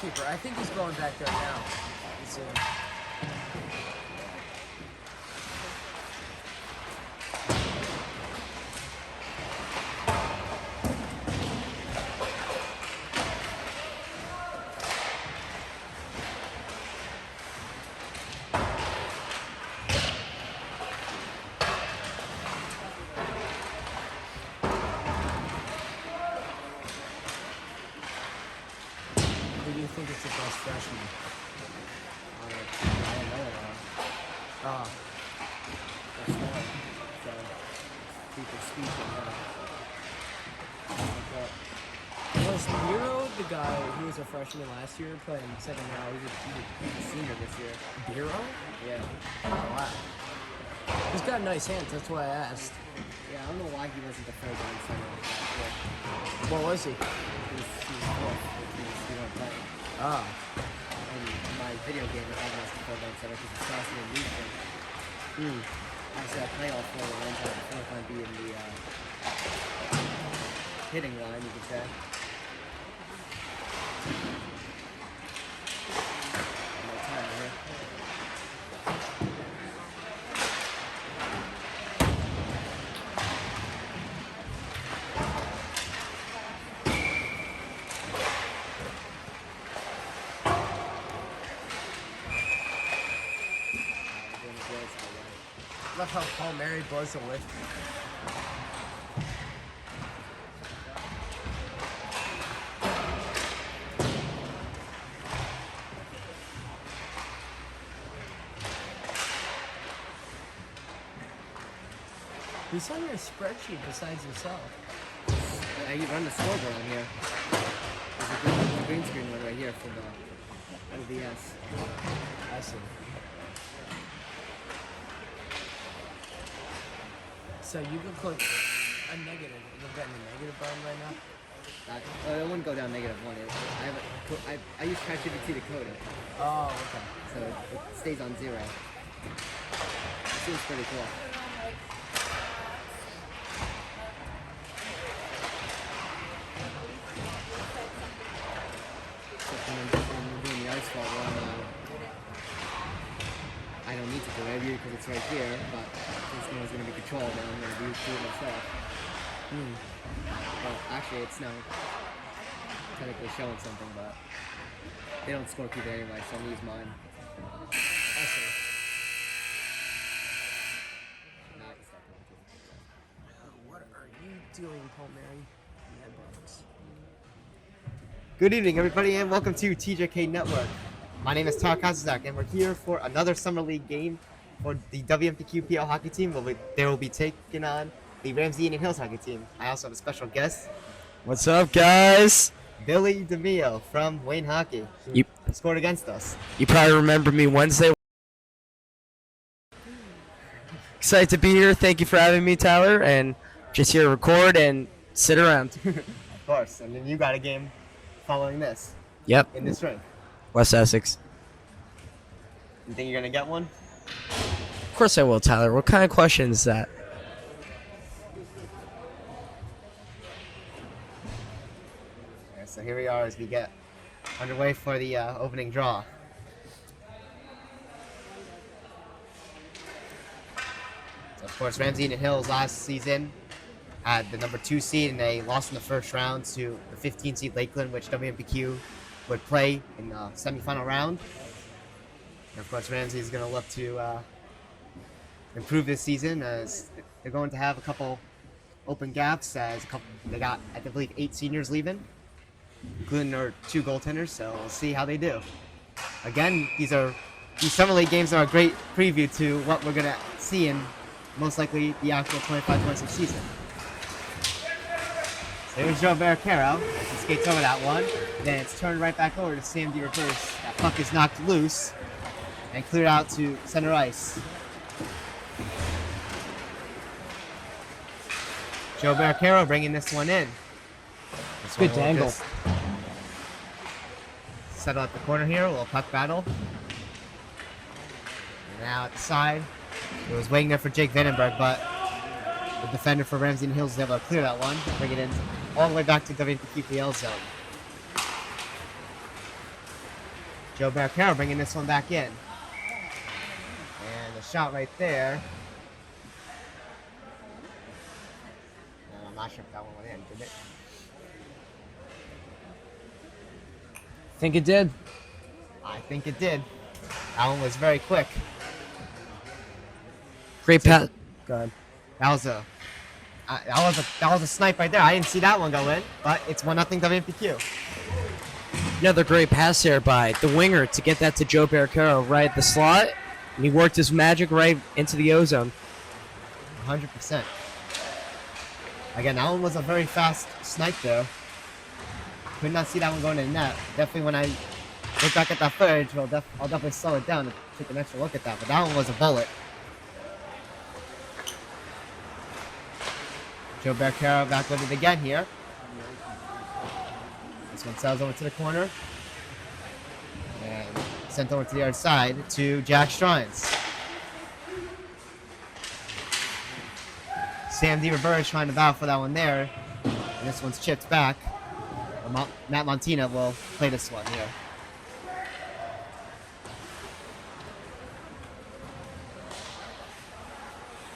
goalkeeper. I think he's going back there now. Let's see. I think it's the best freshman. I don't know at all. That's smart. So, people speaking Was Miro the guy who was a freshman last year playing second row? He's a senior this year. Biro? Yeah. Oh, wow. He's got nice hands, that's why I asked. Yeah, I don't know why he wasn't the third line center last year. What was he? He was fourth, which means he don't play. Ah. And in my video game, I have him as the third line center because it's faster than Legion. Obviously, I play all four lines. I have the fourth line be in the hitting line, you could say. No time here. Love how Paul Mary blows the lift. Who's on your spreadsheet besides yourself? You run the scoreboard on here. There's a green screen one right here for the OBS. I see. So you can click a negative. You've got a negative button right now? It wouldn't go down -1. I use ChatGPT to code it. Oh, okay. So it stays on 0. It seems pretty cool. When we're doing the ice fall one, I don't need to do it because it's right here, but since no one's going to be controlled, then I'm going to do it myself. Well, actually, it's now technically showing something, but they don't scorekeep it anyway, so I'm going to use mine. I see. Now I can start going to it. What are you doing, Paul Mary? Good evening, everybody, and welcome to TJK Network. My name is Tar Kazazak, and we're here for another Summer League game for the WMPQPL hockey team. They will be taking on the Ramsey Indian Hills hockey team. I also have a special guest. What's up, guys? Billy DeMio from Wayne Hockey, who scored against us. You probably remember me Wednesday. Excited to be here. Thank you for having me, Tyler, and just here to record and sit around. Of course, and then you got a game following this. Yep. In this ring. West Essex. You think you're going to get one? Of course I will, Tyler. What kind of question is that? Okay, so here we are as we get underway for the opening draw. So of course, Ramsey Indian Hills last season had the number 2 seed, and they lost in the first round to the 15 seed Lakeland, which WMPQ would play in the semifinal round. And of course, Ramsey is going to look to improve this season, as they're going to have a couple open gaps. They got, I believe, 8 seniors leaving, including their 2 goaltenders. So we'll see how they do. Again, these Summer League games are a great preview to what we're going to see in most likely the actual 25-26 season. So here's Joe Barricaro as he skates over that one. Then it's turned right back over to Sam DeReverse. That puck is knocked loose and cleared out to center ice. Joe Barricaro bringing this one in. Good dangle. Settle at the corner here, a little puck battle. And now at the side, it was waiting there for Jake Vandenberg, but the defender for Ramsey and Hills is able to clear that one, bring it in all the way back to WMPQPL zone. Joe Barricaro bringing this one back in. And the shot right there. I'm not sure if that one went in, did it? Think it did. I think it did. That one was very quick. Great pass. Go ahead. That was a snipe right there. I didn't see that one go in, but it's 1-0 WMPQ. Another great pass there by the winger to get that to Joe Barricaro right at the slot. And he worked his magic right into the O-zone. 100%. Again, that one was a very fast snipe there. Could not see that one going in the net. Definitely when I look back at that footage, I'll definitely slow it down and take an extra look at that. But that one was a bullet. Joe Barricaro back with it again here. This one sails over to the corner. And sent over to the other side to Jack Strines. Sam DeRoberto is trying to battle for that one there. And this one's chipped back. Matt Montina will play this one here.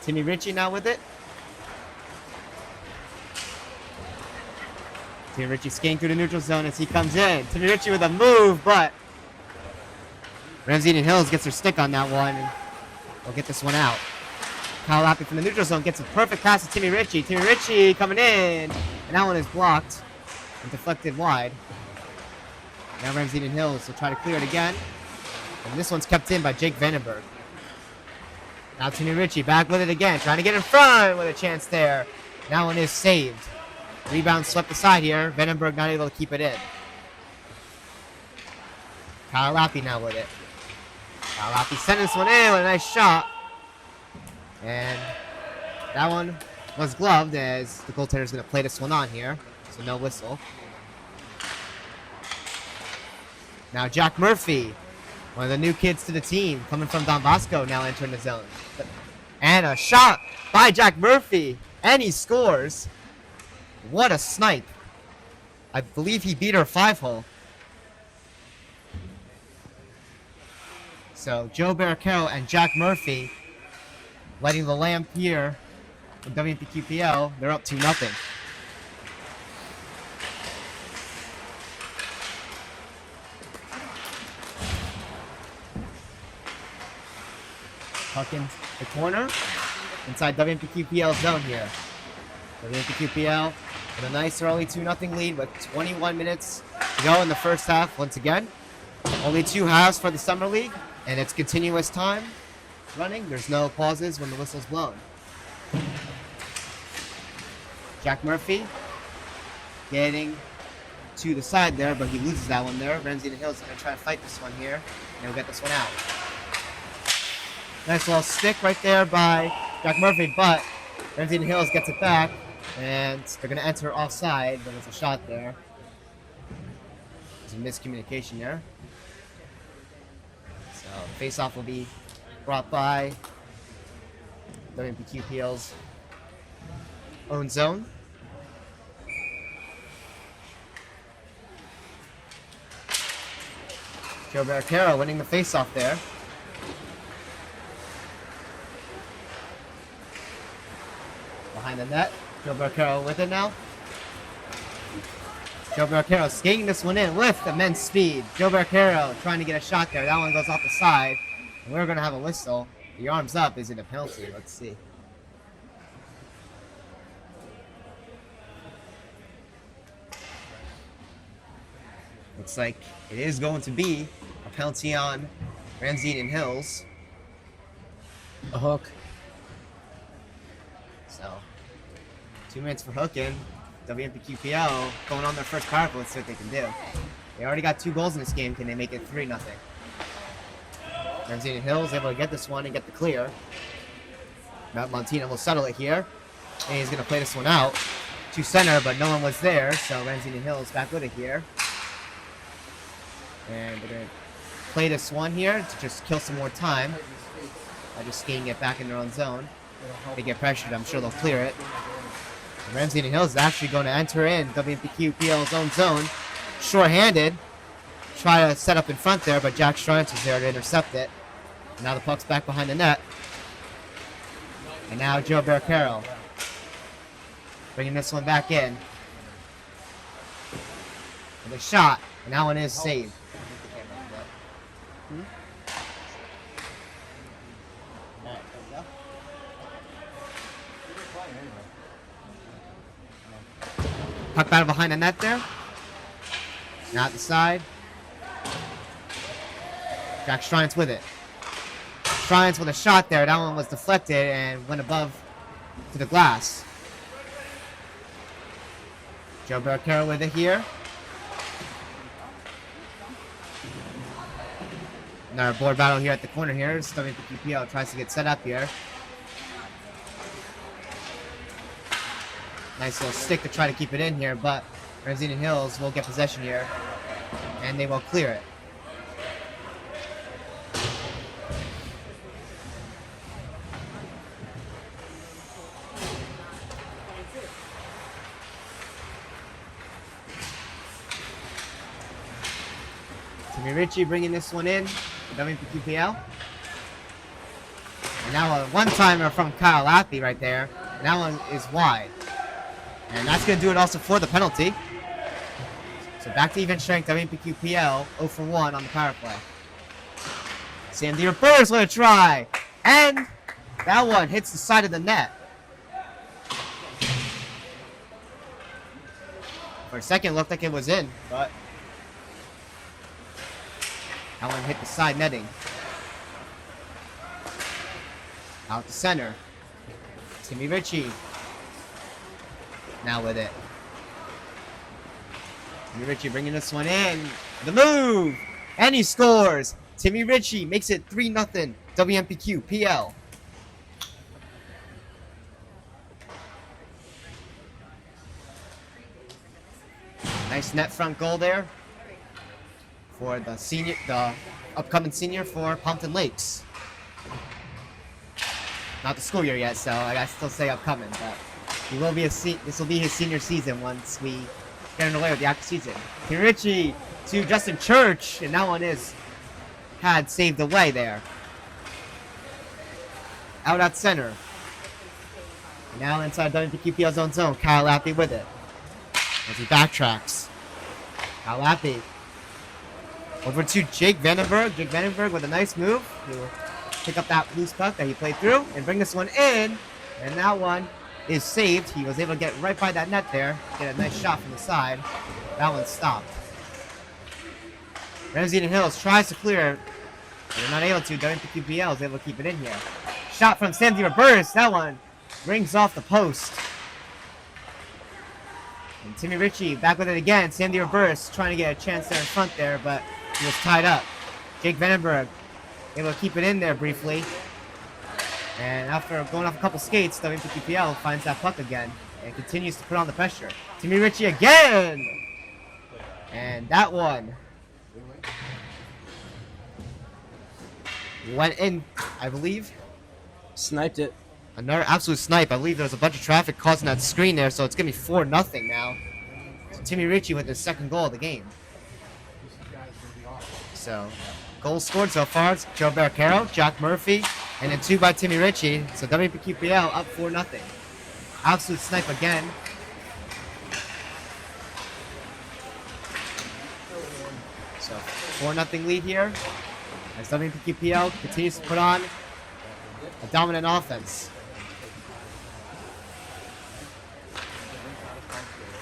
Timmy Ritchie now with it. Timmy Ritchie skating through the neutral zone as he comes in. Timmy Ritchie with a move, but Ramsey and Hills gets their stick on that one, and they'll get this one out. Kyle Lappy from the neutral zone gets a perfect pass to Timmy Ritchie. Timmy Ritchie coming in, and that one is blocked and deflected wide. Now Ramsey and Hills will try to clear it again, and this one's kept in by Jake Vandenberg. Now Timmy Ritchie back with it again, trying to get in front with a chance there. That one is saved. Rebound swept aside here. Vandenberg not able to keep it in. Kyle Lappy now with it. Kyle Lappy sent this one in with a nice shot. And that one was gloved as the goaltender's going to play this one on here. So no whistle. Now Jack Murphy, one of the new kids to the team, coming from Don Bosco, now entering the zone. And a shot by Jack Murphy. And he scores. What a snipe. I believe he beat our 5-hole. So Joe Barricaro and Jack Murphy lighting the lamp here from WMPQPL. They're up 2-0. Puck in the corner inside WMPQPL zone here. WMPQPL with a nice early 2-0 lead with 21 minutes to go in the first half once again. Only 2 halves for the Summer League, and it's continuous time running. There's no pauses when the whistle's blown. Jack Murphy getting to the side there, but he loses that one there. Ramsey and Hills are going to try to fight this one here, and he'll get this one out. Nice little stick right there by Jack Murphy, but Ramsey and Hills gets it back, and they're going to enter offside. There was a shot there. There's a miscommunication there. So face-off will be brought by WMPQPL's own zone. Joe Barricaro winning the face-off there. Behind the net. Joe Barricaro with it now. Joe Barricaro skating this one in with immense speed. Joe Barricaro trying to get a shot there. That one goes off the side. And we're going to have a whistle. The arm's up. Is it a penalty? Let's see. Looks like it is going to be a penalty on Ramsey and Hills. A hook. So, 2 minutes for hooking. WMPQPL going on their first power play. Let's see what they can do. They already got 2 goals in this game. Can they make it 3-0? Ramsey and Hills able to get this one and get the clear. Matt Montina will settle it here. And he's going to play this one out to center, but no one was there. So Ramsey and Hills back with it here. And they're going to play this one here to just kill some more time by just skating it back in their own zone. They get pressured. I'm sure they'll clear it. And Ramsey and Hills is actually going to enter in WMPQPL's own zone. Short-handed. try to set up in front there, but Jack Strines was there to intercept it. And now the puck's back behind the net. And now Joe Barricaro bringing this one back in. And a shot, and that one is saved. Puck battle behind the net there. Now at the side. Jack Strines with it. Strines with a shot there. That one was deflected and went above to the glass. Joe Barricaro with it here. Another board battle here at the corner here. WMPQPL tries to get set up here. Nice little stick to try to keep it in here, but Ramsey and Hills will get possession here, and they will clear it. Timmy Ritchie bringing this one in, WMPQPL. And now a one-timer from Kyle Lappy right there, and that one is wide. And that's going to do it also for the penalty. So back to even strength, WMPQPL 0 for 1 on the power play. Sandy Burrs with a try. And that one hits the side of the net. For a second, it looked like it was in, but that one hit the side netting. Out to center. Timmy Ritchie. Now with it. Timmy Ritchie bringing this one in. The move! And he scores! Timmy Ritchie makes it 3-0 WMPQPL. Nice net front goal there for the upcoming senior for Pompton Lakes. Not the school year yet, so I gotta still say upcoming, but he will be this will be his senior season once we get underway with the active season. Timmy Ritchie to Justin Church, and that one is saved away there. Out at center. Now inside WMPQPL's own zone, Kyle Lappy with it. As he backtracks. Kyle Lappy. Over to Jake Vandenberg. Jake Vandenberg with a nice move to pick up that loose puck that he played through and bring this one in. And that one is saved. He was able to get right by that net there. Get a nice shot from the side. That one stopped. Ramsey and Hills tries to clear. But they're not able to. WMPQPL is able to keep it in here. Shot from Sandy Burris. That one rings off the post. And Timmy Ritchie back with it again. Sandy Burris trying to get a chance there in front there, but he was tied up. Jake Vandenberg able to keep it in there briefly. And after going off a couple skates, WMPQPL finds that puck again and continues to put on the pressure. Timmy Ritchie again! And that one went in, I believe. Sniped it. Another absolute snipe. I believe there was a bunch of traffic causing that screen there, so it's going to be 4-0 now. So Timmy Ritchie with his second goal of the game. So, goals scored so far. It's Joe Barricaro, Jack Murphy, and then 2 by Timmy Ritchie. So WMPQPL up 4-0. Absolute snipe again. So 4-0 lead here as WMPQPL continues to put on a dominant offense.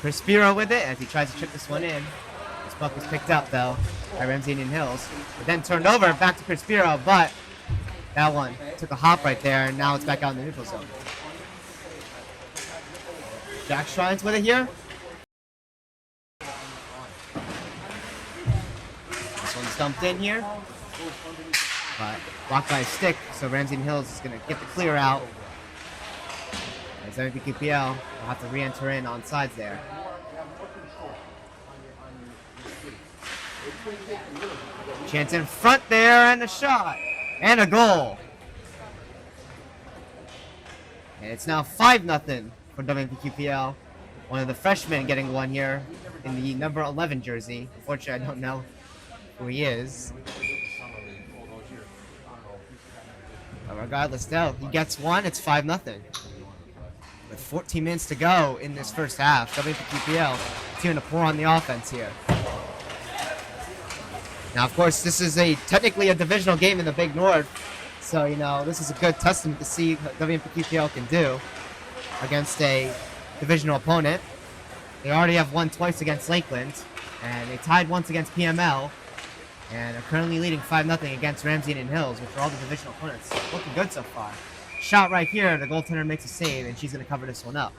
Perspiro with it as he tries to chip this one in. This puck was picked up though by Ramsey and Hills. But then turned over back to Perspiro, but that one took a hop right there, and now it's back out in the neutral zone. Jack Strines with it here. This one's dumped in here. But blocked by a stick, so Ramsey and Hills is going to get the clear out. As WMPQPL will have to re-enter in on sides there. Chance in front there, and a shot. And a goal. And it's now 5-0 for WMPQPL. One of the freshmen getting one here in the number 11 jersey. Unfortunately, I don't know who he is. But regardless, though, he gets one. It's 5-0. With 14 minutes to go in this first half, WMPQPL continuing to pour on the offense here. Now, of course, this is technically a divisional game in the Big North, so, you know, this is a good testament to see what WMPQPL can do against a divisional opponent. They already have won twice against Lakeland, and they tied once against PML, and are currently leading 5-0 against Ramsey and Hills, which are all the divisional opponents. Looking good so far. Shot right here, the goaltender makes a save, and she's going to cover this one up.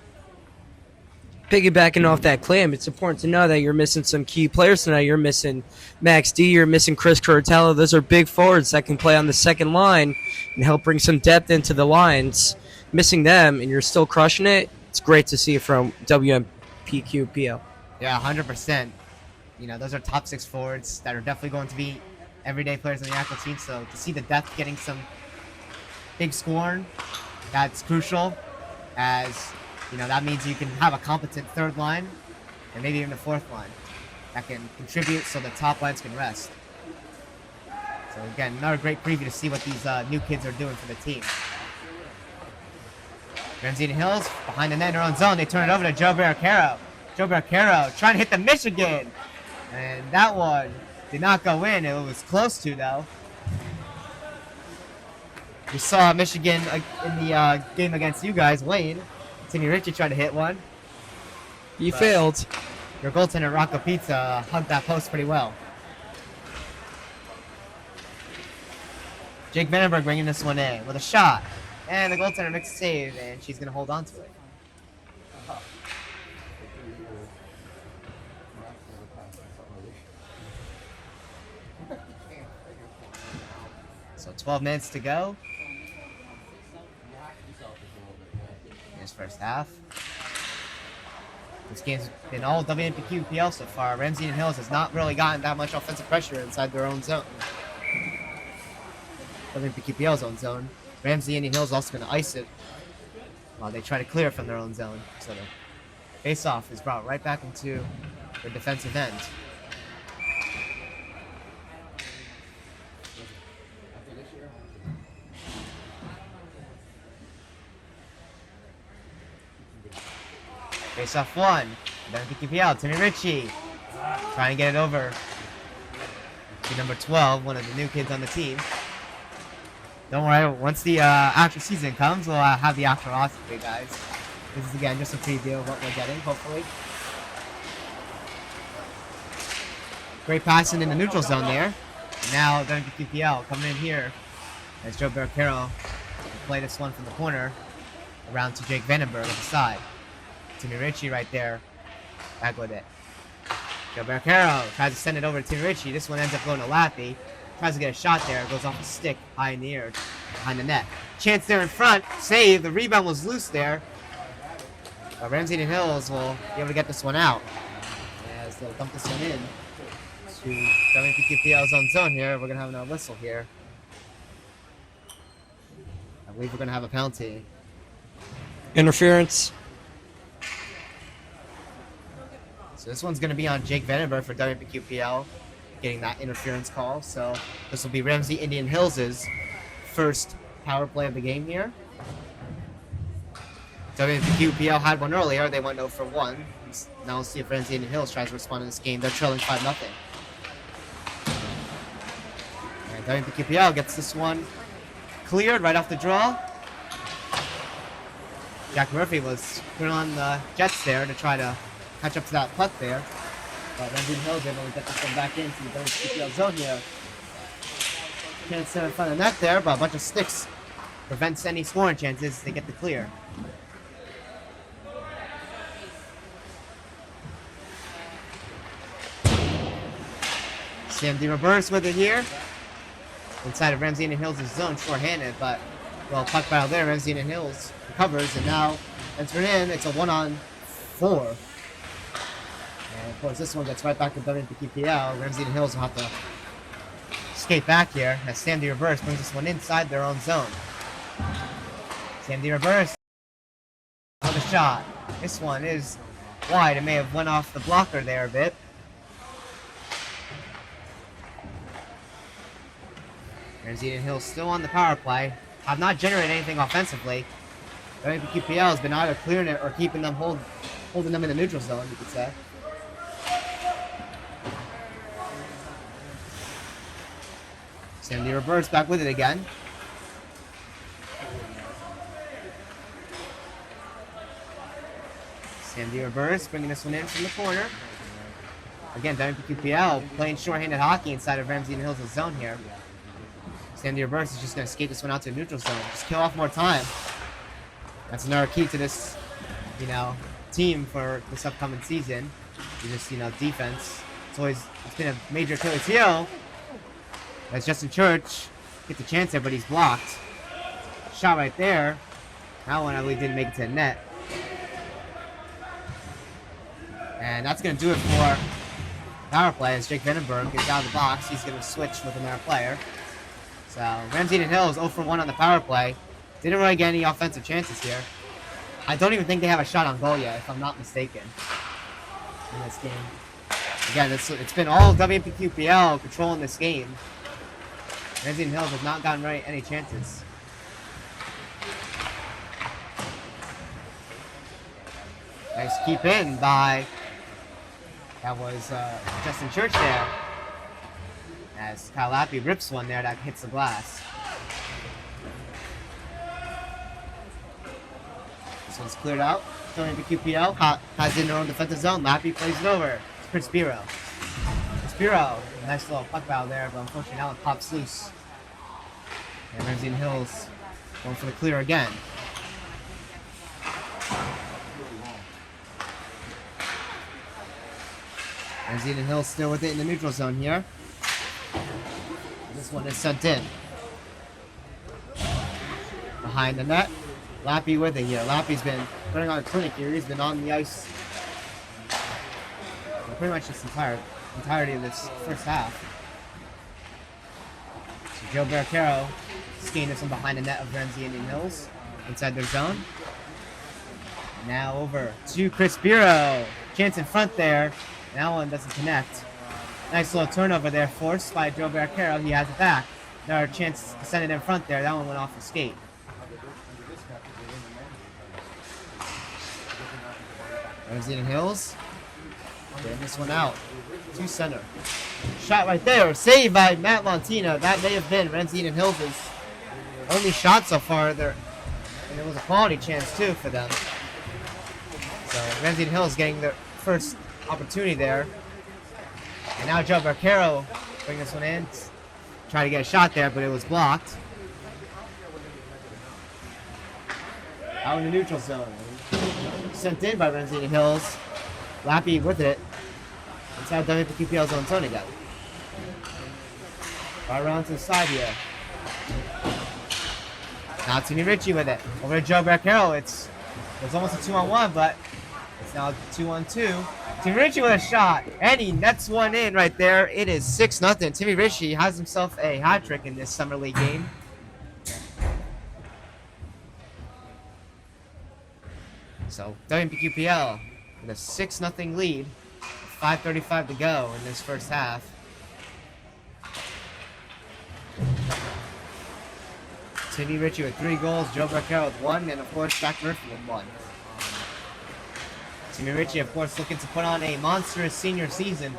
Piggybacking off that claim, it's important to know that you're missing some key players tonight. You're missing Max D, you're missing Chris Curatello. Those are big forwards that can play on the second line and help bring some depth into the lines. Missing them, and you're still crushing it, it's great to see from WMPQPL. Yeah, 100%. You know, those are top 6 forwards that are definitely going to be everyday players on the actual team, so to see the depth getting some big scoring, that's crucial, as you know, that means you can have a competent third line and maybe even a fourth line that can contribute so the top lines can rest. So again, another great preview to see what these new kids are doing for the team. Ramsey and Hills behind the net in their own zone. They turn it over to Joe Barricaro. Joe Barricaro trying to hit the Michigan, and that one did not go in. It was close to, though. We saw Michigan in the game against you guys, Wayne. Timmy Ritchie tried to hit one. You failed. Your goaltender, Rocco Pizza, hugged that post pretty well. Jake Vandenberg bringing this one in with a shot. And the goaltender makes a save, and she's going to hold on to it. So 12 minutes to go. This first half. This game's been all WMPQPL so far. Ramsey and Hills has not really gotten that much offensive pressure inside their own zone. WMPQPL's own zone. Ramsey and Hills also going to ice it while they try to clear it from their own zone. So the face-off is brought right back into their defensive end. Face-off one. WMPQPL, Timmy Ritchie trying to get it over to number 12, one of the new kids on the team. Don't worry, once the actual season comes, we'll have the actual roster for you guys. This is, again, just a preview of what we're getting, hopefully. Great passing in the neutral zone there. Now, WMPQPL coming in here as Joe Barricaro will play this one from the corner around to Jake Vandenberg on the side. Timmy Ritchie right there, back with it. Joe Barricaro tries to send it over to Timmy Ritchie. This one ends up going to Lappy. Tries to get a shot there. It goes off the stick high in the air behind the net. Chance there in front. Save. The rebound was loose there. But Ramsey and Hills will be able to get this one out as they'll dump this one in to WMPQPL's own zone here. We're going to have another whistle here. I believe we're going to have a penalty. Interference. So this one's going to be on Jake Vandenberg for WMPQPL, getting that interference call. So this will be Ramsey Indian Hills' first power play of the game here. WMPQPL had one earlier. They went 0 for 1. Now we'll see if Ramsey Indian Hills tries to respond in this game. They're trailing 5-0. And WMPQPL gets this one cleared right off the draw. Jack Murphy was put on the Jets there to try to catch up to that puck there. But Ramsey Hills able to get this one back into the WMPQPL zone here. Can't set in front of the net there, but a bunch of sticks prevents any scoring chances. They get the clear. Sam D. Reverse with it here. Inside of Ramsey and Hills' zone, short-handed, but well, puck battle there. Ramsey and Hills recovers, and now entering in. It's a 1-on-4. And of course, this one gets right back to WMPQPL. Ramsey and Hills will have to skate back here as Sam D. Reverse brings this one inside their own zone. Sam D. Reverse for the shot. This one is wide. It may have went off the blocker there a bit. Ramsey and Hill still on the power play. Have not generated anything offensively. WMPQPL has been either clearing it or keeping them holding them in the neutral zone, you could say. Sandy reverse back with it again. Sandy reverse, bringing this one in from the corner. Again, WMPQPL playing short-handed hockey inside of Ramsey and Hills' zone here. Sandy reverse is just going to skate this one out to the neutral zone. Just kill off more time. That's another key to this, team for this upcoming season. Just, defense. It's been a major Achilles heel. As Justin Church gets a chance there, but he's blocked. Shot right there. That one, I believe, didn't make it to the net. And that's going to do it for power play as Jake Vandenberg gets out of the box. He's going to switch with another player. So Ramsey and Hill is 0 for 1 on the power play. Didn't really get any offensive chances here. I don't even think they have a shot on goal yet, if I'm not mistaken, in this game. Again, it's been all WMPQPL controlling this game. Ramsey and Hills have not gotten any chances. Nice keep in by, that was Justin Church there. As Kyle Lappy rips one there that hits the glass. This one's cleared out. WMPQPL has it in their own defensive zone. Lappy plays it over. It's Chris Biro. Nice little puck battle there, but unfortunately that one pops loose. And Ramsey and Hills going for the clear again. Ramsey and Hills still with it in the neutral zone here. This one is sent in. Behind the net. Lappy with it here. Lappy's been putting on a clinic here. He's been on the ice pretty much this entirety of this first half. So Joe Barricaro skating this one behind the net of Ramsey and Hills inside their zone. Now over to Chris Biro. Chance in front there. That one doesn't connect. Nice little turnover there forced by Joe Barricaro. He has it back. Another chance to send it in front there. That one went off the skate. Ramsey and Hills getting this one out to center. Shot right there. Saved by Matt Montina. That may have been Ramsey and Hills' only shot so far. And it was a quality chance too for them. So Ramsey and Hills getting their first opportunity there. And now Joe Barricaro bring this one in. Try to get a shot there, but it was blocked. Out in the neutral zone. Sent in by Ramsey and Hills. Lappy with it. Inside WMPQPL's own zone again. Right around to the side here. Now Timmy Ritchie with it. Over to Joe Barricaro. It was almost a 2-on-1, but it's now 2-on-2. Timmy Ritchie with a shot, and he nets one in right there. It is 6-0. Timmy Ritchie has himself a hat trick in this Summer League game. So WMPQPL with a 6-0 lead, 5:35 to go in this first half. Timmy Ritchie with 3 goals, Joe Barricaro with 1, and of course Jack Murphy with 1. Timmy Ritchie, of course, looking to put on a monstrous senior season,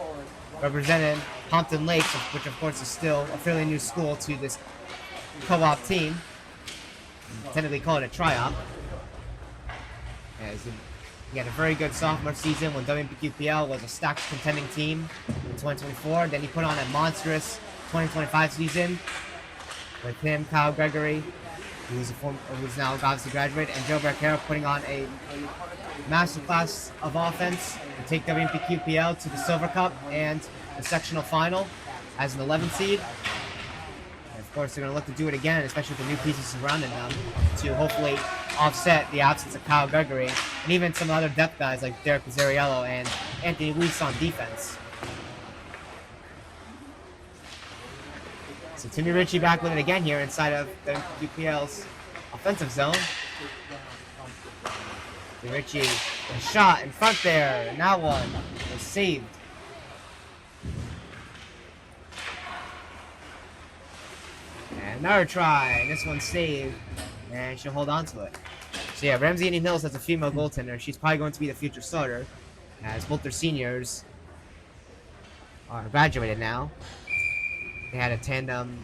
representing Pompton Lakes, which of course is still a fairly new school to this co-op team. Technically call it a tri-op. He had a very good sophomore season when WMPQPL was a stacked contending team in 2024. Then he put on a monstrous 2025 season with him, Kyle Gregory, who's now obviously graduated, and Joe Barricaro putting on a masterclass of offense to take WMPQPL to the Silver Cup and the sectional final as an 11 seed. And of course, they're going to look to do it again, especially with the new pieces surrounding them, to hopefully offset the absence of Kyle Gregory and even some other depth guys like Derek Pizzariello and Anthony Weiss on defense. So Timmy Ritchie back with it again here inside of the UPL's offensive zone. Timmy Ritchie, a shot in front there, and that one was saved. And another try. And this one's saved. And she'll hold on to it. So yeah, Ramsey Indian Hills has a female goaltender. She's probably going to be the future starter, as both their seniors are graduated now. They had a tandem.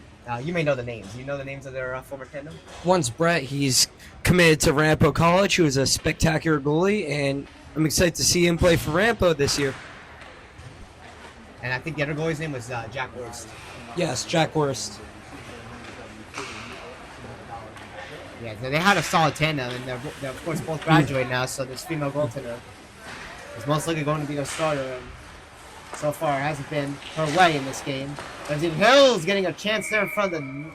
You may know the names. You know the names of their former tandem? One's Brett. He's committed to Rampo College, who is a spectacular goalie, and I'm excited to see him play for Rampo this year. And I think the other goalie's name was Jack Worst. Yes, Jack Worst. Yeah, so they had a solid tandem, and they're of course both graduated now, so this female goaltender is most likely going to be their starter, and so far it hasn't been her way in this game. Ramsey Hills getting a chance there in front of the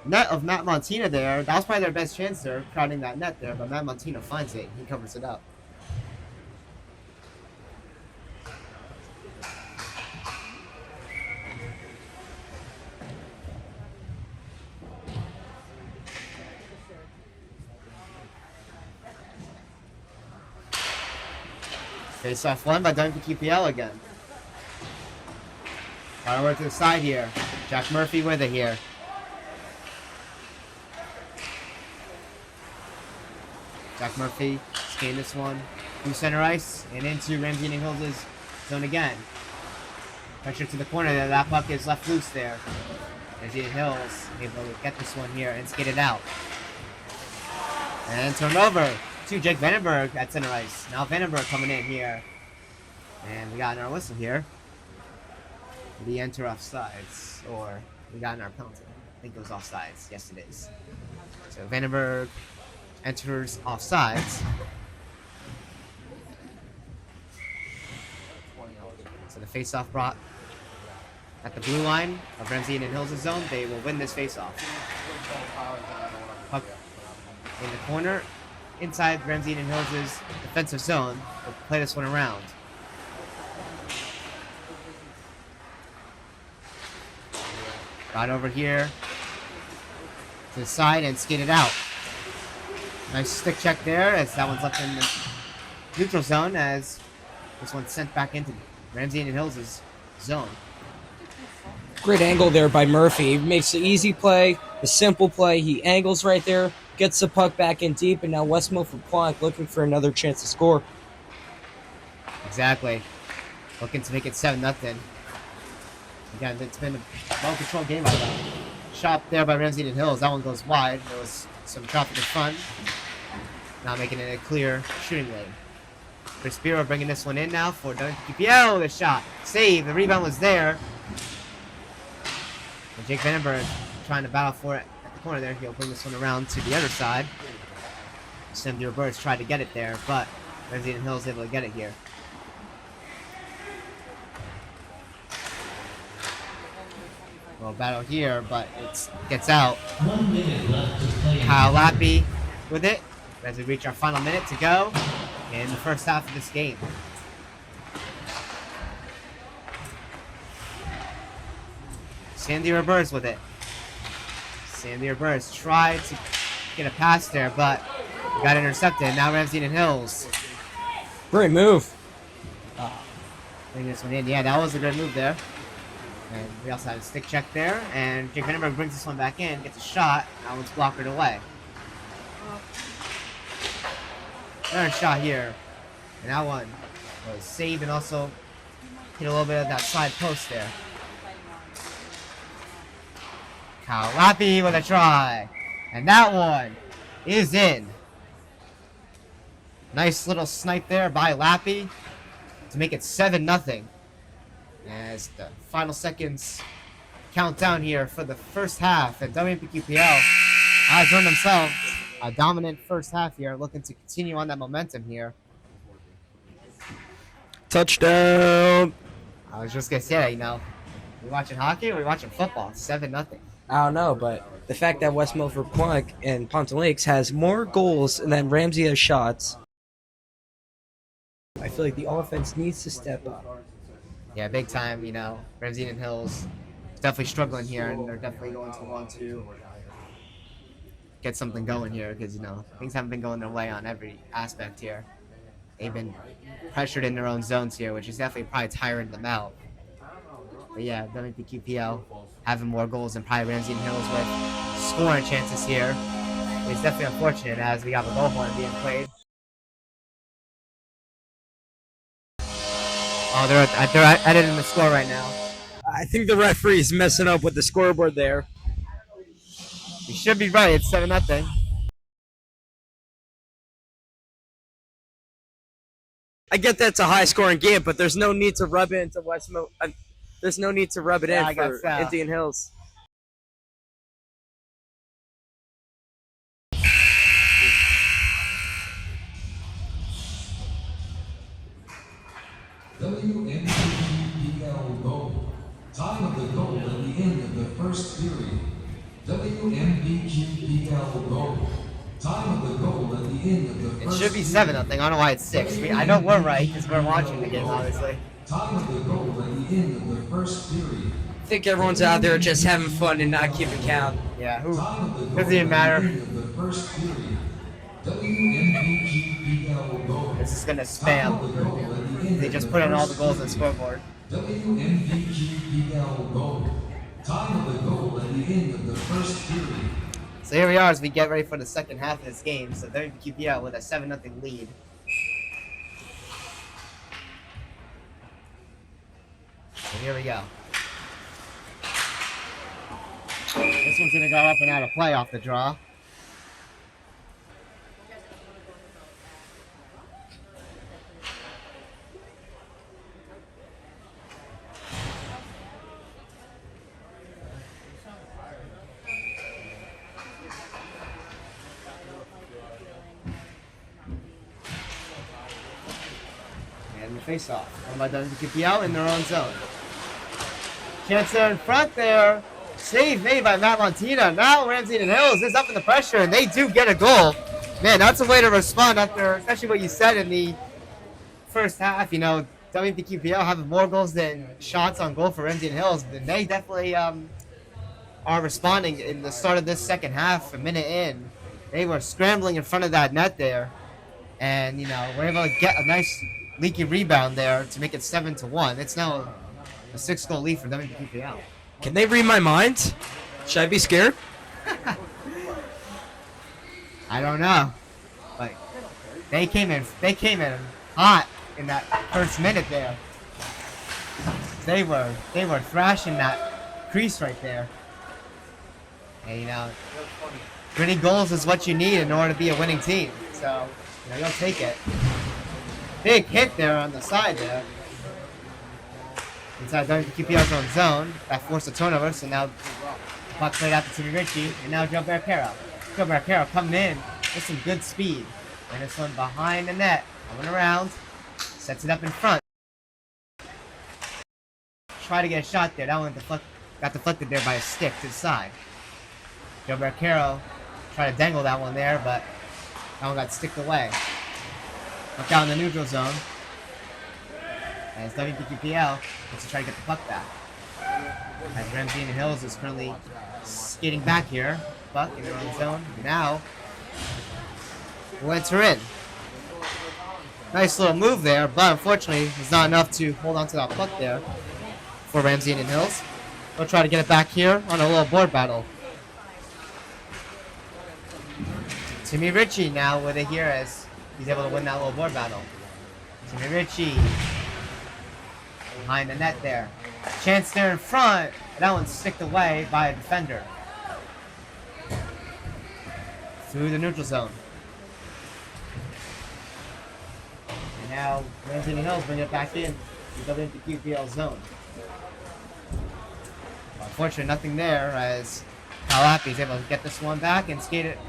net of Matt Montina there. That was probably their best chance there, crowding that net there, but Matt Montina finds it. He covers it up. Face off won by WMPQPL again. Right over to the side here. Jack Murphy with it here. Jack Murphy skating this one through center ice and into Ramsey Indian Hills' zone again. Pressure to the corner there. That puck is left loose there. Ramsey Indian Hills able to get this one here and skate it out. And turn over to Jake Vandenberg at center ice. Now Vandenberg coming in here. And we got our whistle here. We enter offsides, or we got in our penalty. I think it was offsides. Yes, it is. So Vandenberg enters offsides. So the face-off brought at the blue line of Ramsey Indian Hills' zone. They will win this face-off. Puck in the corner, inside Ramsey Indian Hills' defensive zone. We'll play this one around. Right over here to the side and skate it out. Nice stick check there as that one's left in the neutral zone as this one's sent back into Ramsey Indian Hills' zone. Great angle there by Murphy. He makes the easy play, the simple play. He angles right there, gets the puck back in deep, and now Westmo for Pequannock looking for another chance to score. Exactly. Looking to make it 7-0. Again, it's been a well-controlled game. Shot there by Ramsey Indian Hills. That one goes wide. There was some traffic in front. Now making it a clear shooting lane. Chris Biro bringing this one in now for WMPQPL. The shot. Save. The rebound was there. And Jake Vandenberg trying to battle for it at the corner there. He'll bring this one around to the other side. Cynthia Roberts tried to get it there, but Ramsey Indian Hills able to get it here. Well, battle here, but it gets out. Kyle Lappy with it as we reach our final minute to go in the first half of this game. Sandy Roberts with it. Sandy Roberts tried to get a pass there, but got intercepted. Now Ramsey Indian Hills. Great move. Bring this one in. Yeah, that was a good move there. And we also had a stick check there, and Jake Vandenberg brings this one back in, gets a shot, that one's blockered away. Another shot here, and that one was saved and also hit a little bit of that side post there. Kyle Lappy with a try, and that one is in. Nice little snipe there by Lappy to make it 7-0. As the final seconds count down here for the first half, and WMPQPL has earned themselves a dominant first half here, looking to continue on that momentum here. Touchdown. I was just gonna say that, you know, we watching hockey or we watching football? 7-0. I don't know, but the fact that West Milford Pequannock and Ponton Lakes has more goals than Ramsey has shots, I feel like the offense needs to step up. Yeah, big time, you know. Ramsey Indian Hills definitely struggling here, and they're definitely going to want to get something going here because, you know, things haven't been going their way on every aspect here. They've been pressured in their own zones here, which is definitely probably tiring them out. But yeah, WMPQPL having more goals than probably Ramsey Indian Hills with scoring chances here. It's definitely unfortunate as we have a goal horn being played. Oh, they're editing the score right now. I think the referee's messing up with the scoreboard there. You should be right. It's 7-0. I get that's a high-scoring game, but there's no need to rub it into Westmo. There's no need to rub it in for Indian Hills. WMPQPL goal. Time of the goal at the end of the first period. WMPQPL goal. Time of the goal at the end of the It first should be 7-0. I don't know why it's 6. I know we're right because we're watching the game, obviously. Time of the goal at the end of the first period. I think everyone's out there just having fun and not keeping count. Yeah, who? Time of the goal Doesn't even matter. at the end of the first period. WMPQPL goal. This is gonna Time of the spam. goal at the end They of just the put in all the first goals on the period. scoreboard. WMPQPL goal. Time of the goal at the end of the first period. So here we are as we get ready for the second half of this game. So WMPQPL with a 7-0 lead. So here we go. This one's gonna go up and out of play off the draw. And the face-off. Run by WMPQPL in their own zone. Chance there in front there. Save made by Matt Montina. Now Ramsey and Hills is up in the pressure, and they do get a goal. Man, that's a way to respond after, especially what you said in the first half. You know, WMPQPL having more goals than shots on goal for Ramsey and Hills. Then they definitely are responding in the start of this second half. A minute in, they were scrambling in front of that net there, and you know, we're able to get a nice leaky rebound there to make it 7-1. It's now a 6-goal lead for WMPQPL. Can they read my mind? Should I be scared? I don't know, but they came in hot in that first minute there. They were thrashing that crease right there. And you know, gritty goals is what you need in order to be a winning team. So you know, you'll take it. Big hit there on the side there. Inside WMPQPL's own zone. That forced a turnover, so now puck played out to Timmy Ritchie, and now Joe Barricaro. Joe Barricaro coming in with some good speed. And this one behind the net, coming around, sets it up in front. Try to get a shot there. That one got deflected there by a stick to the side. Joe Barricaro tried to dangle that one there, but that one got sticked away. Look out in the neutral zone. As WMPQPL looks to try to get the puck back. As Ramsey and Hills is currently skating back here. Puck in their own zone. Now, will enter in. Nice little move there, but unfortunately, it's not enough to hold on to that puck there for Ramsey and Hills. They'll try to get it back here on a little board battle. Timmy Ritchie now with it here as he's able to win that little board battle. Timmy Ritchie. Behind the net there. Chance there in front. That one's sticked away by a defender. Through the neutral zone. And now Ramsey and Hills bring it back in to the WMPQPL zone. Unfortunately, nothing there as Kalapi is able to get this one back and skate it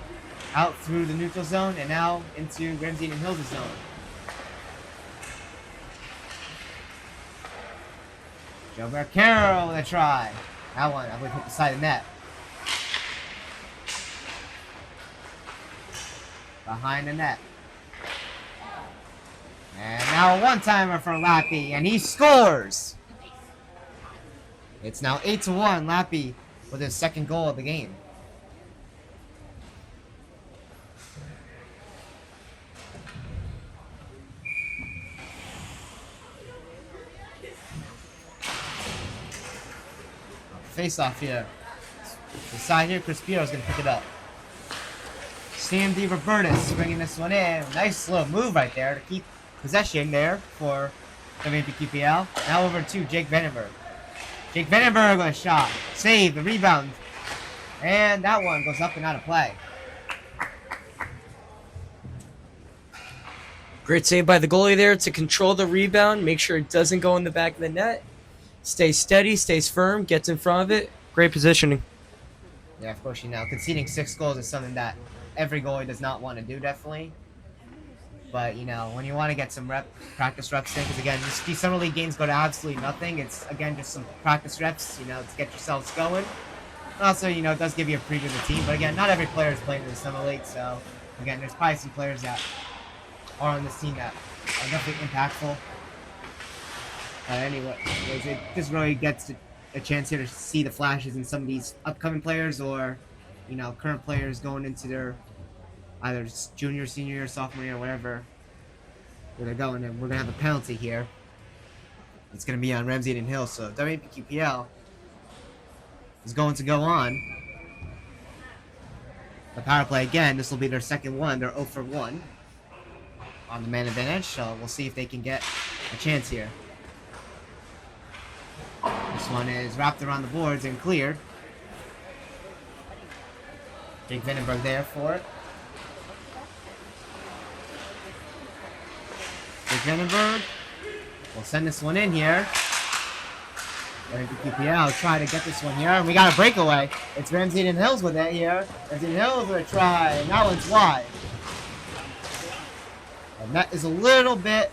out through the neutral zone and now into Ramsey and Hills' zone. Joe Barricaro with a try. That one, I believe, hit the side of the net. Behind the net. And now a one-timer for Lappy, and he scores! It's now 8-1, Lappy with his second goal of the game. Face off here. The side here, Crispino's going to pick it up. CMD Robertus bringing this one in. Nice little move right there to keep possession there for WMPQPL. Now over to Jake Vandenberg. Jake Vandenberg with a shot. Save, the rebound. And that one goes up and out of play. Great save by the goalie there to control the rebound, make sure it doesn't go in the back of the net. Stays steady, stays firm, gets in front of it. Great positioning. Yeah, of course, conceding 6 goals is something that every goalie does not want to do, definitely. But, when you want to get some practice reps in, because, again, these summer league games go to absolutely nothing. It's, again, just some practice reps, to get yourselves going. And also, it does give you a preview of the team. But, again, not every player is playing in the summer league. So, again, there's probably some players that are on this team that are definitely impactful. Anyway, it just really gets a chance here to see the flashes in some of these upcoming players or, current players going into their either junior, senior, sophomore year, whatever where they're going. And we're going to have a penalty here. It's going to be on Ramsey and Hill. So WMPQPL is going to go on. The power play again. This will be their second one. They're 0 for 1 on the man advantage. So we'll see if they can get a chance here. This one is wrapped around the boards and cleared. Jake Vandenberg there for it. Jake Vandenberg will send this one in here. WMPQPL try to get this one here. And we got a breakaway. It's Ramsey and Hills with it here. Ramsey and Hills with a try. And that one's wide. And that is a little bit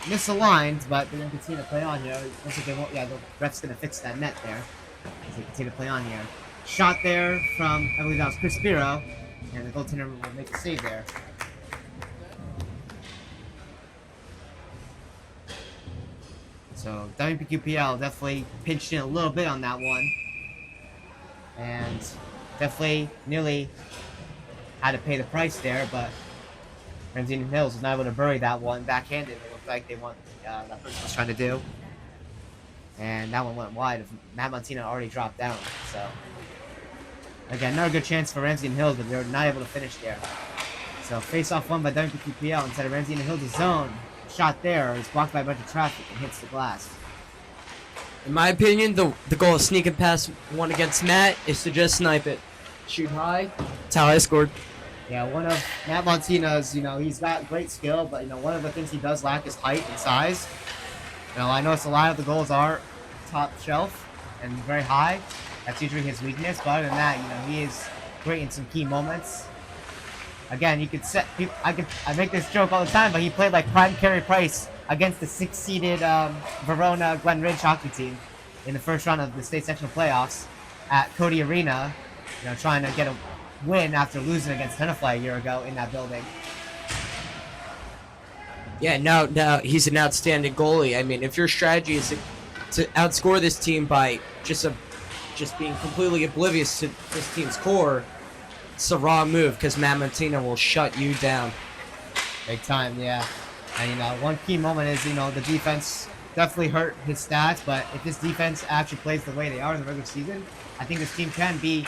misaligned, but they're going to continue to play on here. Looks like they won't, the ref's going to fix that net there as they continue to play on here. Shot there from, I believe that was Chris Spiro, and the goaltender will make a save there. So WMPQPL definitely pinched in a little bit on that one, and definitely nearly had to pay the price there, but Ramsey and Hills was not able to bury that one backhanded. It looked like they want that person was trying to do. And that one went wide. Matt Montina already dropped down. So, again, another good chance for Ramsey and Hills, but they're not able to finish there. So, face-off won by WMPQPL instead of Ramsey and Hills' zone. Shot there is blocked by a bunch of traffic and hits the glass. In my opinion, the goal of sneaking past one against Matt is to just snipe it. Shoot high. That's how I scored. Yeah, one of Matt Montina's, he's got great skill, but, one of the things he does lack is height and size. I notice a lot of the goals are top shelf and very high. That's usually his weakness, but other than that, he is great in some key moments. Again, you could set, I make this joke all the time, but he played like prime Carey Price against the 6-seeded Verona Glen Ridge hockey team in the first round of the state sectional playoffs at Cody Arena, trying to get a win after losing against Tenafly a year ago in that building. Yeah, now he's an outstanding goalie. I mean, if your strategy is to outscore this team by just being completely oblivious to this team's core, it's a wrong move because Matt Montina will shut you down. Big time, yeah. And one key moment is the defense definitely hurt his stats, but if this defense actually plays the way they are in the regular season, I think this team can be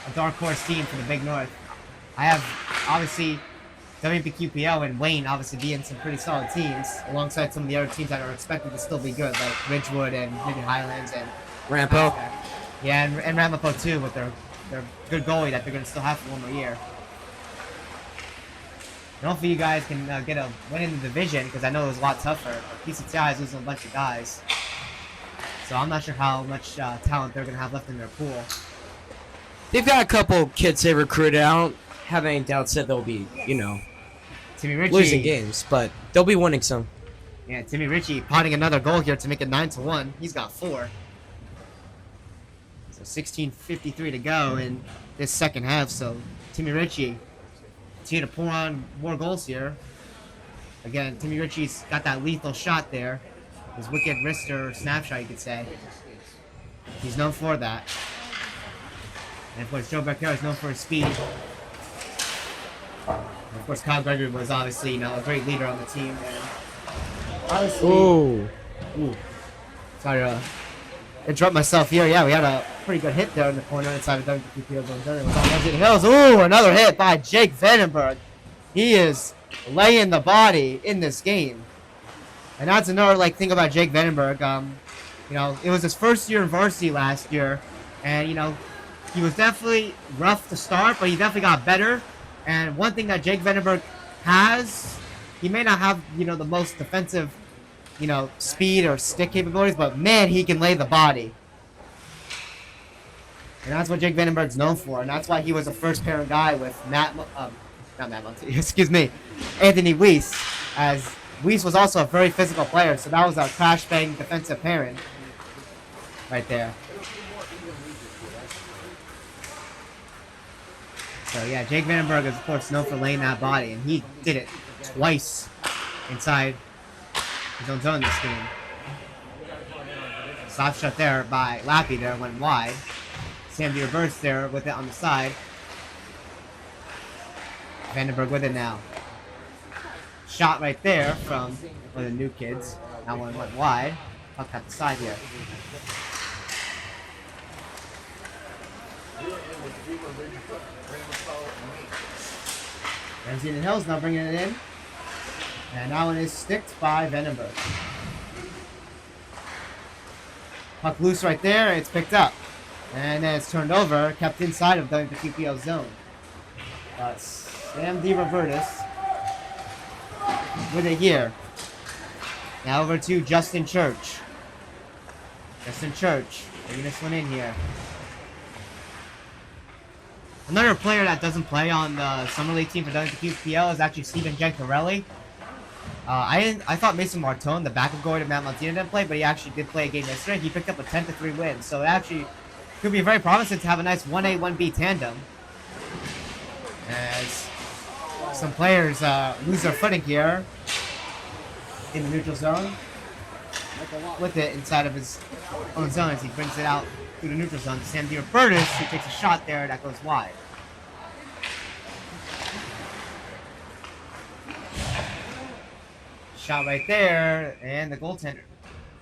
a dark horse team for the Big North. I have, obviously, WMPQPL and Wayne obviously being some pretty solid teams, alongside some of the other teams that are expected to still be good, like Ridgewood and maybe Highlands and Rampo. Yeah, and Ramapo too, with their good goalie that they're going to still have for one more year. And hopefully you guys can get a win in the division, because I know it was a lot tougher. But PCTI is losing a bunch of guys. So I'm not sure how much talent they're going to have left in their pool. They've got a couple kids they recruited. I don't have any doubts that they'll be, Timmy Ritchie losing games, but they'll be winning some. Yeah, Timmy Ritchie potting another goal here to make it 9-1. He's got 4. So 16:53 to go in this second half. So Timmy Ritchie continue to pour on more goals here. Again, Timmy Ritchie's got that lethal shot there. His wicked wrister snapshot, you could say. He's known for that. And of course, Joe Beccaro is known for his speed. And of course, Kyle Gregory was obviously, a great leader on the team. And honestly, Ooh. sorry, interrupt myself here. Yeah, we had a pretty good hit there in the corner inside of WMPQPL zone. It was on Ramsey Hills. Ooh, another hit by Jake Vandenberg. He is laying the body in this game. And that's another thing about Jake Vandenberg. You know, it was his first year in varsity last year, and you know, he was definitely rough to start, but he definitely got better. And one thing that Jake Vandenberg has, he may not have, you know, the most defensive, you know, speed or stick capabilities, but man, he can lay the body. And that's what Jake Vandenberg's known for, and that's why he was a first pairing guy with Anthony Weiss, as Weiss was also a very physical player, so that was a crash bang defensive pairing right there. So yeah, Jake Vandenberg is of course known for laying that body, and he did it twice inside his own zone this game. Soft shot there by Lappy there, went wide. Sandy reversed there with it on the side. Vandenberg with it now. Shot right there from one of the new kids. That one went wide. Puck at the side here. Ramsey and Hills now bringing it in. And that one is sticked by Vandenberg. Puck loose right there. It's picked up. And then it's turned over, kept inside of the WMPQPL zone. Sam DeRobertis with it here. Now over to Justin Church. Justin Church bringing this one in here. Another player that doesn't play on the summer league team for WMPQPL is actually Steven Giancarelli. I thought Mason Martone, the backup goalie of Matt Montina, didn't play, but he actually did play a game yesterday. He picked up a 10-3 win, so it actually could be very promising to have a nice 1A, 1B tandem. As some players lose their footing here in the neutral zone. With it inside of his own zone as he brings it out through the neutral zone to Sam DeRobertis, who takes a shot there that goes wide. Shot right there, and the goaltender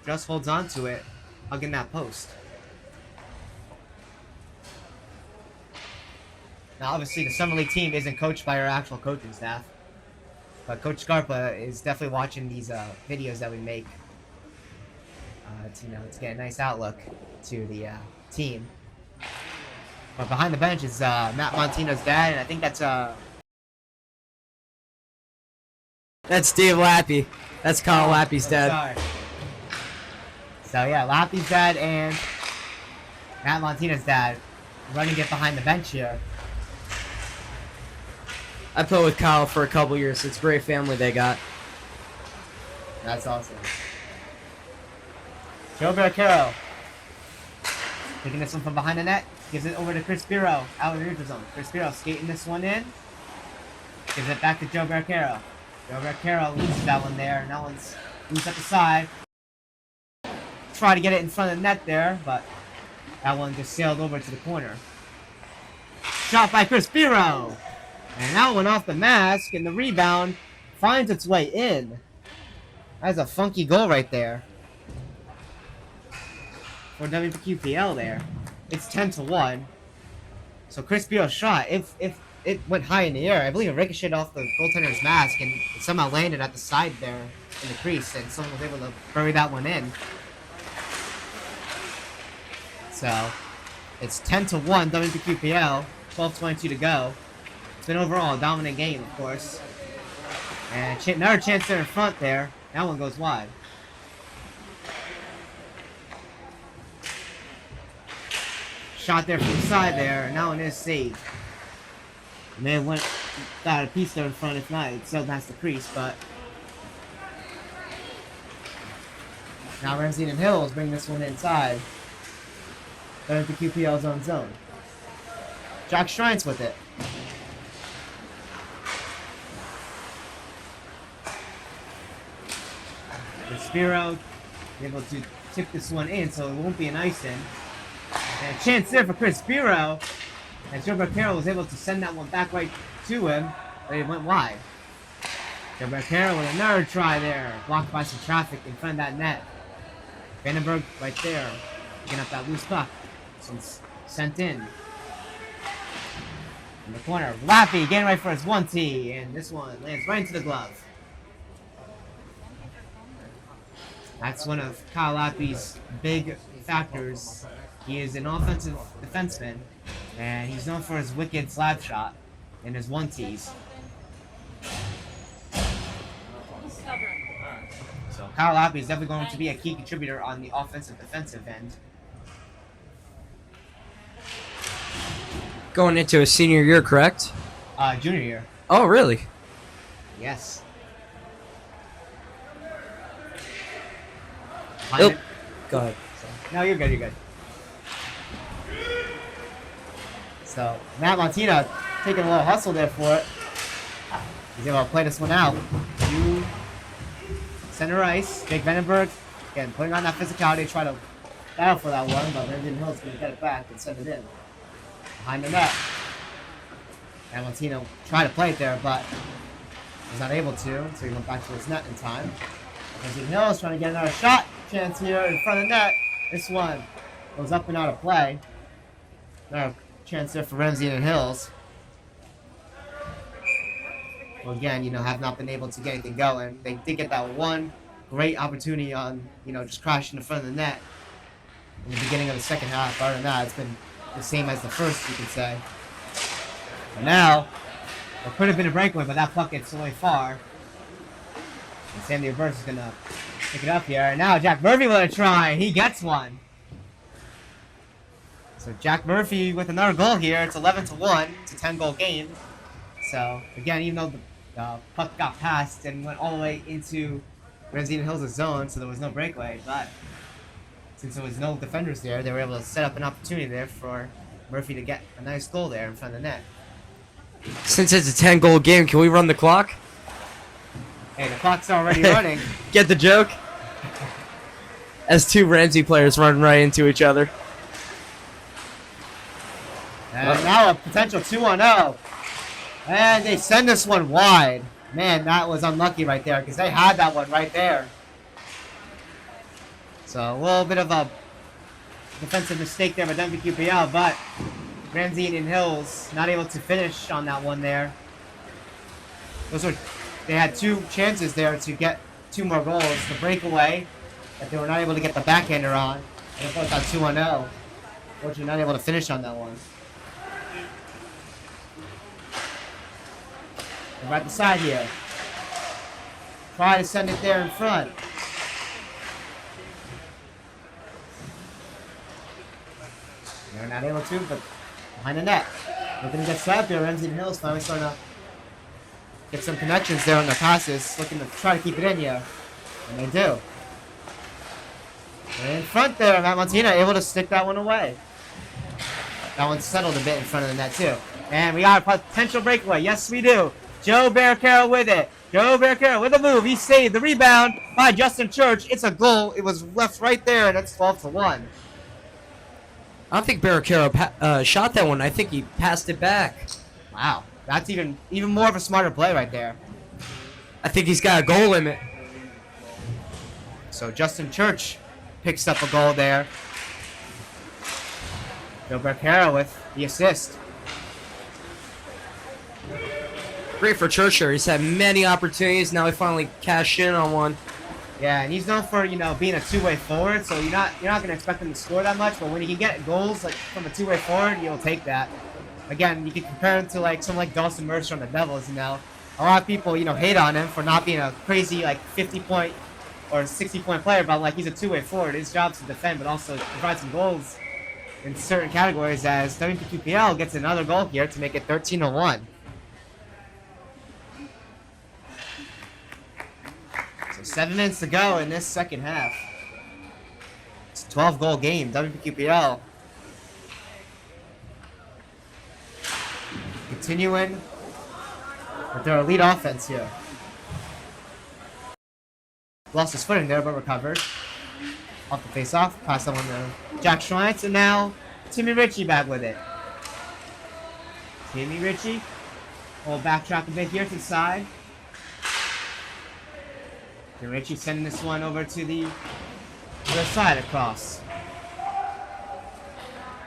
just holds on to it, hugging that post. Now, obviously, the summer league team isn't coached by our actual coaching staff, but Coach Scarpa is definitely watching these videos that we make to get a nice outlook to the team. But behind the bench is Matt Montino's dad, and I think that's Dave Lappy. That's Kyle Lappy's dad. Sorry. So yeah, Lappy's dad and Matt Montino's dad running it behind the bench here. I played with Kyle for a couple years. It's a great family they got. That's awesome. Joe Barricaro taking this one from behind the net. Gives it over to Chris Biro out in the neutral zone. Chris Biro skating this one in. Gives it back to Joe Barricaro. Joe Barricaro loses that one there. And that one's loose at the side. Try to get it in front of the net there, but that one just sailed over to the corner. Shot by Chris Biro. And that one off the mask, and the rebound finds its way in. That's a funky goal right there for WMPQPL there. It's 10-1. So Chris Biro's shot, if it went high in the air, I believe it ricocheted off the goaltender's mask and it somehow landed at the side there in the crease, and someone was able to bury that one in. So it's 10-1 WMPQPL, 12:22 to go. It's been overall a dominant game, of course. And another chance there in front there. That one goes wide. Shot there from the side there, and that one is saved. And they got a piece there in front, if not, it still has the crease, but now Ramsey and Hills bring this one inside. They're into QPL's own zone. Jack Shrines with it. Spiro able to tip this one in, so it won't be an ice in. And a chance there for Chris Spiro, and Joe Barricaro was able to send that one back right to him, but it went wide. Joe Barricaro with another try there, blocked by some traffic in front of that net. Vandenberg right there. Picking up that loose puck. Since sent in the corner. Lappy getting right for his 1T, and this one lands right into the glove. That's one of Kyle Lappy's big factors. He is an offensive defenseman, and he's known for his wicked slap shot and his 1Ts. So Kyle Lappy is definitely going to be a key contributor on the offensive defensive end. Going into a senior year, correct? Junior year. Oh, really? Yes. Oh, go ahead. No, you're good, you're good. So, Matt Montina taking a little hustle there for it. He's able to play this one out. To center ice. Jake Vandenberg, again, putting on that physicality, try to battle for that one, but Brandon Hill's going to get it back and send it in. Behind the net. And Montina tried to play it there, but was not able to, so he went back to his net in time. Brandon Hill's trying to get another shot chance here in front of the net. This one goes up and out of play. Another chance there for Ramsey and Hills. Well, again, have not been able to get anything going. They did get that one great opportunity on, just crashing in front of the net in the beginning of the second half. Other than that, it's been the same as the first, you could say. But now, there could have been a breakaway, but that puck gets away far. And Sandy Reverse is going to pick it up here. And now Jack Murphy with a try. He gets one. So Jack Murphy with another goal here. It's 11-1. It's a 10-goal game. So, again, even though the puck got passed and went all the way into Ramsey and Hills' zone, so there was no breakaway, but since there was no defenders there, they were able to set up an opportunity there for Murphy to get a nice goal there in front of the net. Since it's a 10-goal game, can we run the clock? Hey, the clock's already running. Get the joke? As two Ramsey players run right into each other. And now a potential 2-on-0. And they send this one wide. Man, that was unlucky right there because they had that one right there. So a little bit of a defensive mistake there by WMPQPL, but Ramsey and Hills not able to finish on that one there. They had two chances there to get two more goals. The breakaway that they were not able to get the backhander on. And of course that 2-0. Fortunately not able to finish on that one. And right beside here. Try to send it there in front. They're not able to, but behind the net. Looking to get set up here. Ramsey and Hills finally starting to get some connections there on their passes. Looking to try to keep it in here. And they do. And in front there, Matt Montina able to stick that one away. That one settled a bit in front of the net too. And we got a potential breakaway. Yes, we do. Joe Barricaro with it. Joe Barricaro with a move. He saved the rebound by Justin Church. It's a goal. It was left right there, and it's 12-1. I don't think Barricaro shot that one. I think he passed it back. Wow. That's even more of a smarter play right there. I think he's got a goal limit. So Justin Church picks up a goal there. Joe Barricaro with the assist. Great for Churcher. He's had many opportunities. Now he finally cashed in on one. Yeah, and he's known for being a two-way forward, so you're not gonna expect him to score that much. But when he can get goals like from a two-way forward, you'll take that. Again, you can compare him to someone like Dawson Mercer on the Devils. A lot of people hate on him for not being a crazy 50-point or 60-point player, but he's a two-way forward. His job's to defend, but also provide some goals in certain categories. As WMPQPL gets another goal here to make it 13-1. So 7 minutes to go in this second half. It's a 12-goal game. WMPQPL continuing with their elite offense here. Lost his footing there, but recovered. Off the face-off. Pass that one to Jack Schweitz, and now Timmy Ritchie back with it. Timmy Ritchie will backtrack a bit here to the side. Timmy Ritchie sending this one over to the other side across.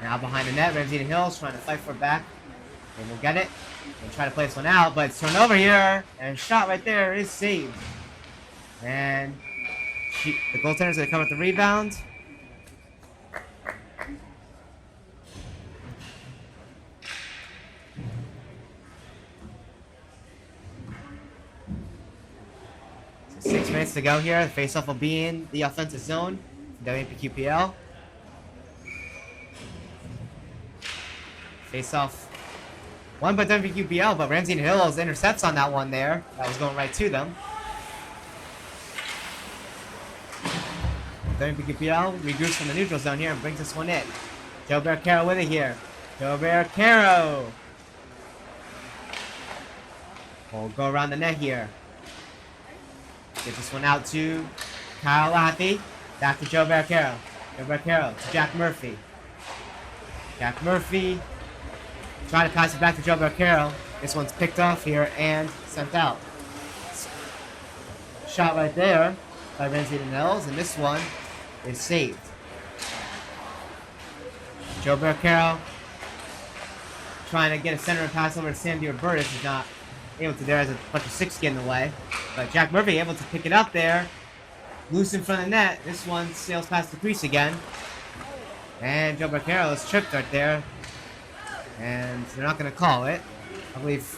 Now behind the net, Ramsey and Hills trying to fight for it back. And we'll get it. And try to play this one out, but it's turned over here. And shot right there is saved. And the goaltender's going to come with the rebound. So 6 minutes to go here. The faceoff will be in the offensive zone. WMPQPL. Faceoff won by WMPQPL, but Ramsey and Hills intercepts on that one there. That was going right to them. WMPQPL regroups from the neutral zone here and brings this one in. Joe Barcaro with it here. Joe Barcaro. We'll go around the net here. Get this one out to Kyle Laffey. Back to Joe Barcaro. Joe Barcaro to Jack Murphy. Jack Murphy trying to pass it back to Joe Barcaro. This one's picked off here and sent out. Shot right there by Ramsey and Hills, and this one is saved. Joe Barcaro trying to get a center and pass over to Sam DiRobertis is not able to. There as a bunch of 6 get in the way. But Jack Murphy able to pick it up there. Loose in front of the net. This one sails past the crease again. And Joe Barcaro is tripped right there. And they're not going to call it. I believe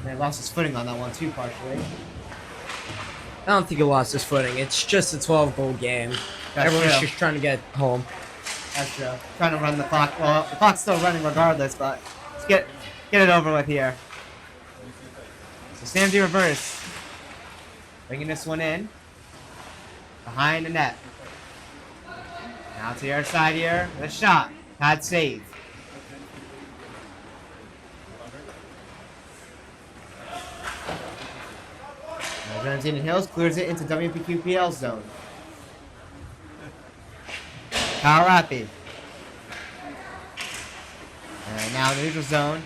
they lost his footing on that one too, partially. I don't think he lost his footing. It's just a 12-goal game. That's Everyone's true. just trying to get home. That's true. Trying to run the clock. Well, the clock's still running regardless, but let's get it over with here. So Sam DiRobertis bringing this one in behind the net. Now to the other side here. The shot. Pad save. Ramsey and Hills clears it into WMPQPL zone. Kyle Laffey. And now in the neutral zone.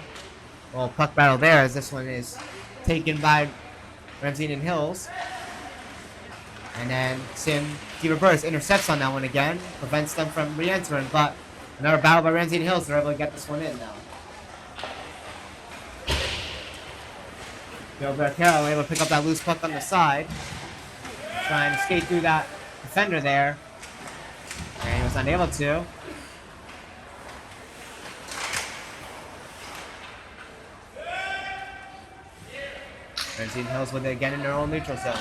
Well, puck battle there as this one is taken by Ramsey and Hills. And then Sam DiRobertis intercepts on that one again. Prevents them from re-entering. But another battle by Ramsey and Hills. They're able to get this one in now. Joe Barcaro able to pick up that loose puck on the side. Trying to skate through that defender there. And he was unable to. Ramsey and Hills with it again in their own neutral zone.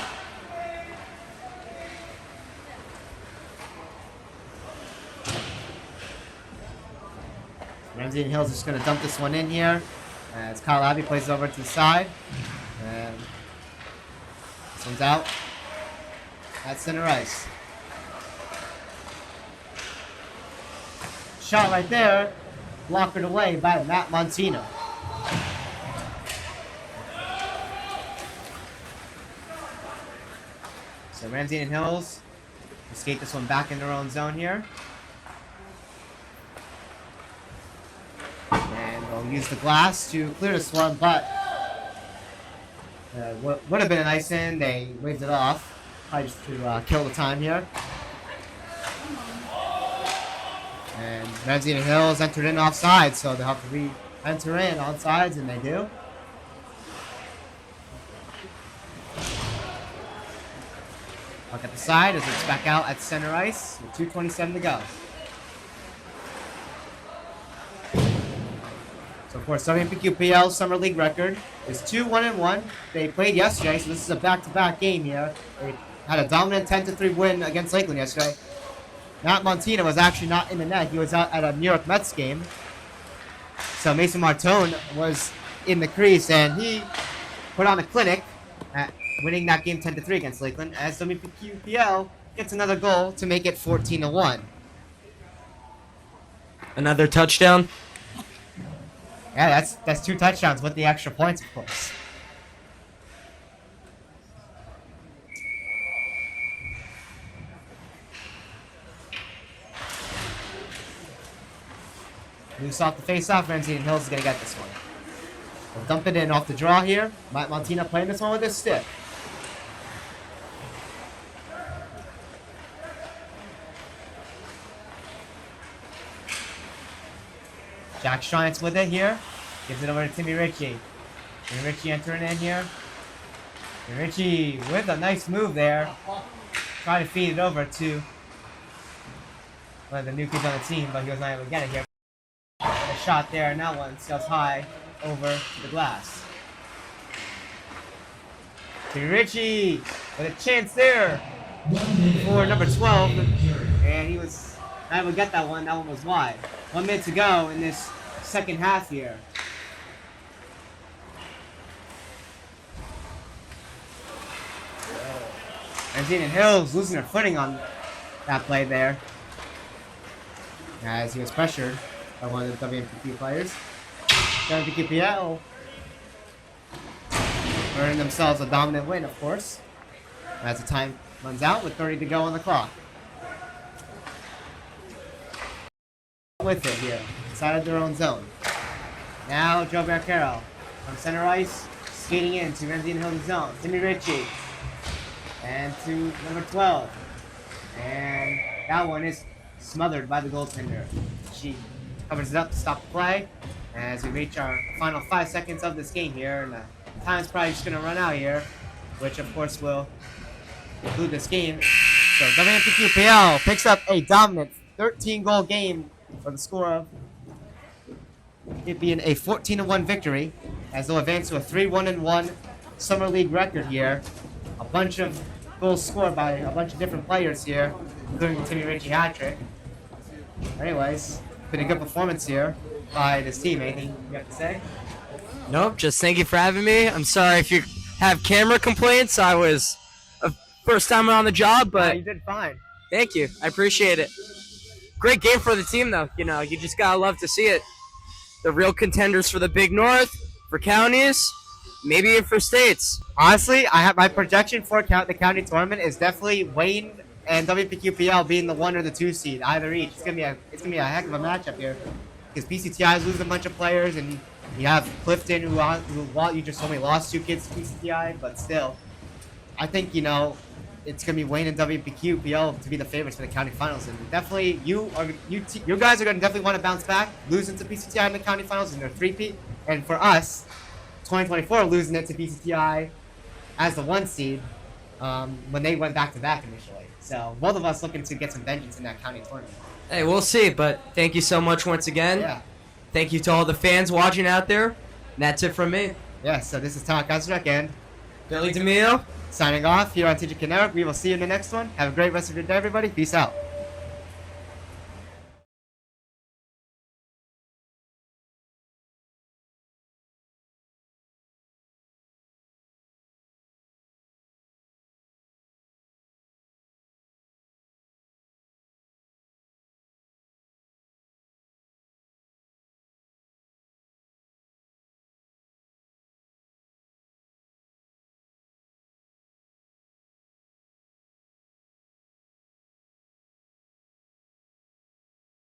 Ramsey and Hills are just going to dump this one in here. As Kyle Laffey plays it over to the side. And this one's out at center ice. Shot right there, blocked away by Matt Montino. So Ramsey and Hills skate this one back in their own zone here. And they'll use the glass to clear this one, but would have been a nice in. They waved it off, probably just to kill the time here. And Ramsey and Hills entered in offside, so they'll have to re-enter in on sides, and they do. Look at the side as it's back out at center ice with 2:27 to go. So, of course, WMPQPL Summer League record is 2-1-1. They played yesterday, so this is a back-to-back game here. They had a dominant 10-3 win against Lakeland yesterday. Matt Montino was actually not in the net. He was out at a New York Mets game. So Mason Martone was in the crease, and he put on a clinic at winning that game 10-3 against Lakeland, as WMPQPL gets another goal to make it 14-1. Another touchdown. Yeah, that's 2 touchdowns with the extra points, of course. Loose off the face-off, Ramsey and Hills is going to get this one. We'll dump it in off the draw here. Matt Montino playing this one with his stick. Jack Giants with it here. Gives it over to Timmy Ritchie. Timmy Ritchie entering in here. Timmy Ritchie with a nice move there. Trying to feed it over to one of the new kids on the team, but he was not able to get it here. And a shot there, and that one sails high over to the glass. Timmy Ritchie with a chance there for number 12, and he was not able to get that one. That one was wide. 1 minute to go in this second half here. Ramsey and Hills losing their footing on that play there, as he was pressured by one of the WMPQ players. WMPQPL earning themselves a dominant win, of course, as the time runs out with 30 to go on the clock. With it here, inside of their own zone. Now Joe Barcaro from center ice, skating into Ramsey and Hills' zone. Timmy Ritchie. And to number 12. And that one is smothered by the goaltender. She covers it up to stop the play as we reach our final 5 seconds of this game here. And the time's probably just going to run out here, which of course will conclude this game. So WMPQPL picks up a dominant 13-goal game for the score of it being a 14-1 victory, as they'll advance to a 3-1-1 Summer League record here. A bunch of goals scored by a bunch of different players here, including Timmy Ritchie hat-trick. Anyways, been a good performance here by this team. Anything you have to say? Nope, just thank you for having me. I'm sorry if you have camera complaints. I was a first timer on the job, but you did fine. thank you. I appreciate it. Great game for the team, though. You know, you just gotta love to see it. The real contenders for the Big North, for counties, maybe even for states. Honestly, I have my projection for the county tournament is definitely Wayne and WPQPL being the 1 or the 2 seed, either each. It's gonna be a heck of a matchup here, because PCTI is losing a bunch of players, and you have Clifton who you just only lost 2 kids to PCTI, but still, I think it's gonna be Wayne and WMPQPL to be the favorites for the county finals, and definitely you guys are gonna definitely want to bounce back, losing to PCTI in the county finals in their 3-peat, and for us, 2024 losing it to PCTI as the 1 seed when they went back to back initially. So both of us looking to get some vengeance in that county tournament. Hey, we'll see, but thank you so much once again. Yeah. Thank you to all the fans watching out there. And that's it from me. Yeah. So this is Tom Kazarek and Billy DeMille. signing off here on TJK Network. We will see you in the next one. Have a great rest of your day, everybody. Peace out.